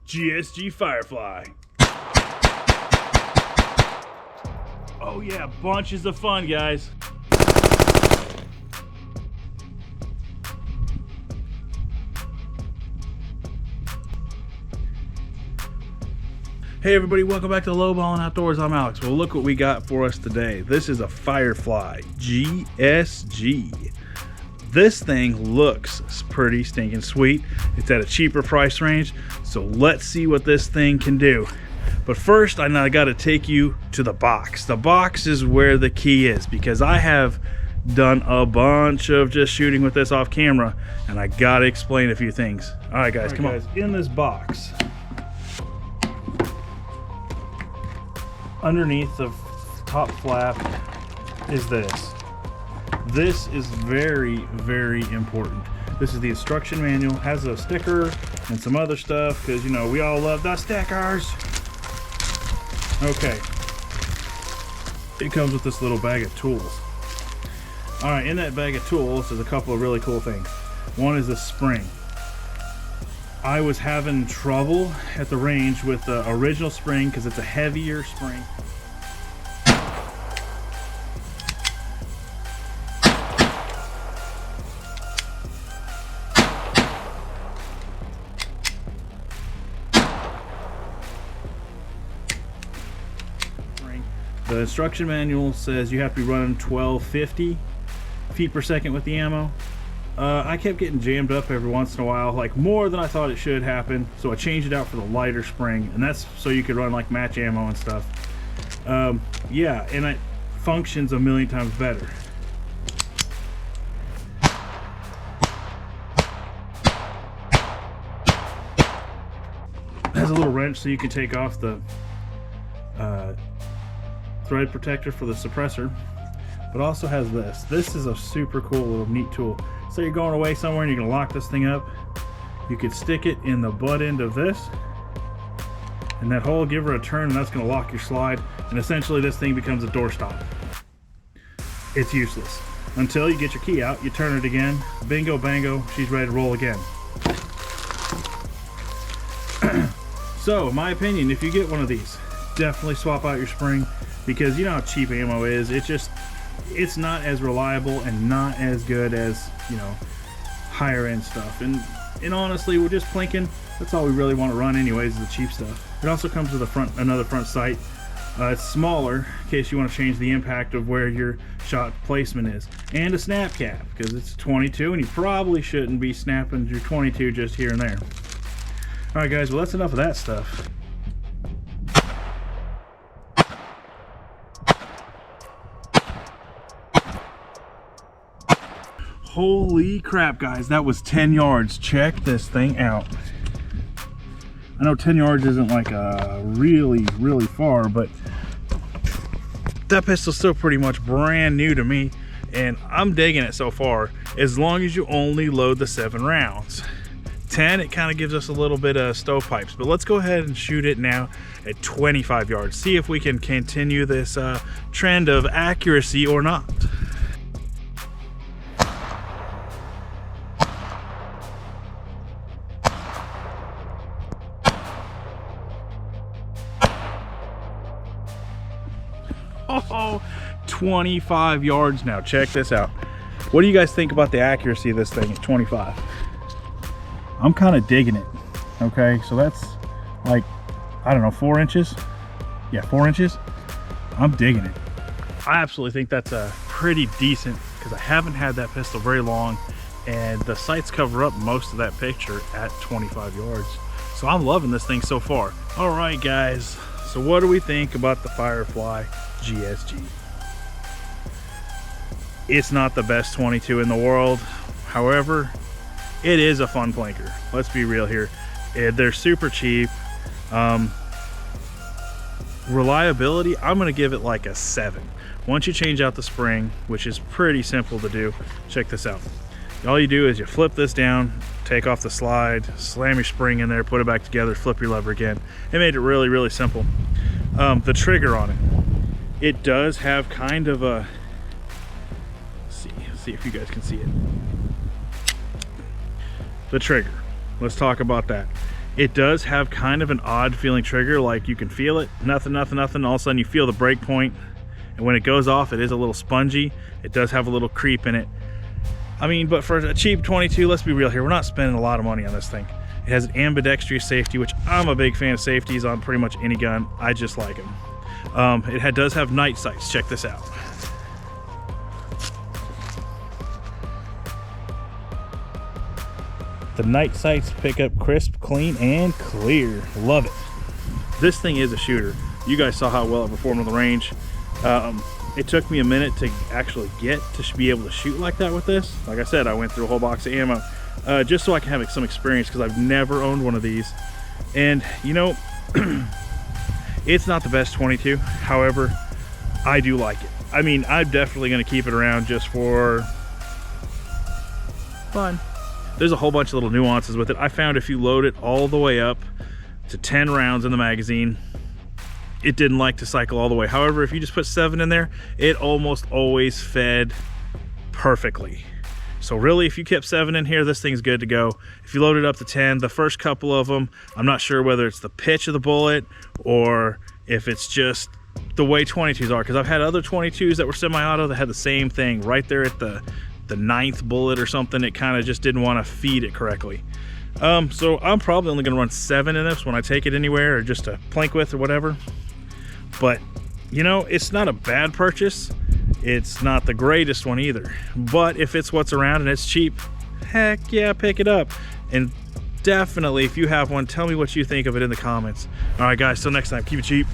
GSG Firefly. Oh yeah, bunches of fun, guys. Hey everybody, welcome back to Low Ballin' Outdoors. I'm Alex. Well, look what we got for us today. This is a Firefly GSG. This thing looks pretty stinking sweet. It's at a cheaper price range, so let's see what this thing can do. But first, I gotta take you to the box. The box is where the key is, because I have done a bunch of just shooting with this off camera, and I gotta explain a few things. All right, guys, come on. In this box, underneath the top flap is this. This is very, very important. This is the instruction manual. Has a sticker and some other stuff, because you know we all love the stickers. Okay, it comes with this little bag of tools. All right, in that bag of tools there's a couple of really cool things. One is the spring. I was having trouble at the range with the original spring because it's a heavier spring. The instruction manual says you have to be running 1250 feet per second with the ammo. I kept getting jammed up every once in a while, like more than I thought it should happen, so I changed it out for the lighter spring, and that's so you could run like match ammo and stuff. Yeah, and it functions a million times better. It has a little wrench so you can take off the thread protector for the suppressor, but also has this. This is a super cool little neat tool. So you're going away somewhere and you're gonna lock this thing up, you could stick it in the butt end of this, and that hole, give her a turn, and that's gonna lock your slide, and essentially this thing becomes a doorstop. It's useless until you get your key out, you turn it again, bingo bango, she's ready to roll again. So in my opinion, if you get one of these, definitely swap out your spring, because you know how cheap ammo is. It's not as reliable and not as good as, you know, higher end stuff. And honestly, we're just plinking. That's all we really want to run anyways, is the cheap stuff. It also comes with another front sight. It's smaller in case you want to change the impact of where your shot placement is, and a snap cap because it's 22 and you probably shouldn't be snapping your 22 just here and there. All right, guys. Well, that's enough of that stuff. Holy crap, guys, that was 10 yards. Check this thing out. I know 10 yards isn't like really far, but that pistol's still pretty much brand new to me, and I'm digging it so far, as long as you only load the 7 rounds. 10, it kind of gives us a little bit of stovepipes, but let's go ahead and shoot it now at 25 yards. See if we can continue this trend of accuracy or not. Oh, 25 yards now. Check this out. What do you guys think about the accuracy of this thing at 25? I'm kind of digging it. Okay, so that's like, I don't know, 4 inches? Yeah, 4 inches. I'm digging it. I absolutely think that's a pretty decent, because I haven't had that pistol very long, and the sights cover up most of that picture at 25 yards. So I'm loving this thing so far. All right, guys. So what do we think about the Firefly GSG? It's not the best 22 in the world. However, it is a fun plinker. Let's be real here. They're super cheap. Reliability, I'm gonna give it like a 7. Once you change out the spring, which is pretty simple to do, check this out. All you do is you flip this down, take off the slide, slam your spring in there, put it back together, flip your lever again. It made it really simple. The trigger on it does have kind of a, let's see if you guys can see it. The trigger, let's talk about that. It does have kind of an odd feeling trigger, like you can feel it, nothing, nothing, nothing. All of a sudden you feel the break point, and when it goes off, it is a little spongy. It does have a little creep in it. I mean, but for a cheap 22, let's be real here, we're not spending a lot of money on this thing. It has an ambidextrous safety, which I'm a big fan of safeties on pretty much any gun. I just like them. It does have night sights. Check this out. The night sights pick up crisp, clean, and clear. Love it. This thing is a shooter. You guys saw how well it performed on the range. It took me a minute to actually get to be able to shoot like that with this. Like I said, I went through a whole box of ammo just so I can have some experience, because I've never owned one of these. And you know, it's not the best 22. However, I do like it. I mean, I'm definitely going to keep it around just for fun. There's a whole bunch of little nuances with it. I found if you load it all the way up to 10 rounds in the magazine, it didn't like to cycle all the way. However, if you just put 7 in there, it almost always fed perfectly. So really, if you kept 7 in here, this thing's good to go. If you load it up to 10, the first couple of them, I'm not sure whether it's the pitch of the bullet or if it's just the way 22s are, because I've had other 22s that were semi-auto that had the same thing right there at the 9th bullet or something. It kind of just didn't want to feed it correctly. So I'm probably only going to run 7 in this when I take it anywhere, or just to plank with or whatever. But you know, it's not a bad purchase. It's not the greatest one either, but if it's what's around and it's cheap, heck yeah, pick it up. And definitely, if you have one, tell me what you think of it in the comments. All right guys, till next time, keep it cheap.